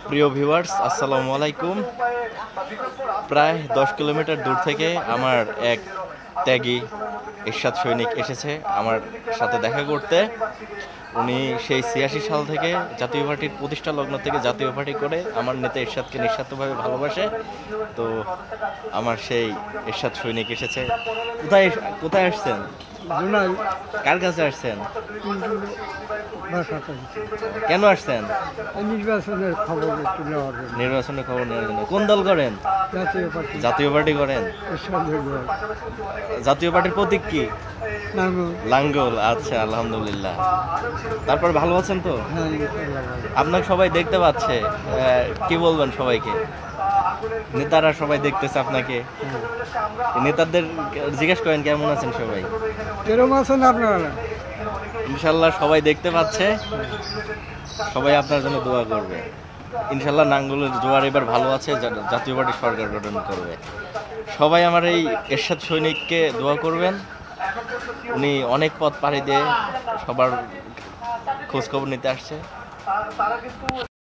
প্রিয় ভিউয়ার্স, আসসালামু আলাইকুম। প্রায় 10 কিলোমিটার দূর থেকে আমার এক ত্যাগী এরশাদ সৈনিক এসেছে আমার সাথে দেখা করতে। উনি সেই 86 সাল থেকে জাতীয় পার্টির প্রতিষ্ঠা লগ্ন থেকে জাতীয় পার্টি করে আমার নেতা এরশাদকে নিঃস্বার্থভাবে ভালোবাসে। তো আমার সেই এরশাদ সৈনিক এসেছে। কোথায় কোথায় আসছেন? কার কাছে আসছেন? কেন আসছেন? নির্বাচনের খবর একটু নেওয়ার জন্য। নির্বাচনের খবর নেওয়ার জন্য। কোন দল করেন? জাতীয় পার্টি। জাতীয় পার্টি করেন? জাতীয় পার্টির প্রতীক কি? লাঙ্গল। আচ্ছা, আলহামদুলিল্লাহ। তারপর ভালো আছেন তো? হ্যাঁ, আপনাকে সবাই দেখতে পাচ্ছে, কি বলবেন সবাইকে? নেতারা সবাই দেখতেছে আপনাকে। নেতাদের জিজ্ঞেস করেন কেমন আছেন সবাই। কেরম আছেন আপনারা? ইনশাল্লাহ সবাই দেখতে পাচ্ছে, সবাই আপনার জন্য দোয়া করবে। ইনশাল্লাহ নাঙ্গলের জোয়ার এবার ভালো আছে, জাতীয় পার্টি সরকার গঠন করবে। সবাই আমার এই এরশাদ সৈনিককে দোয়া করবেন। উনি অনেক পথ পাড়ি দিয়ে সবার খোঁজ খবর নিতে আসছে।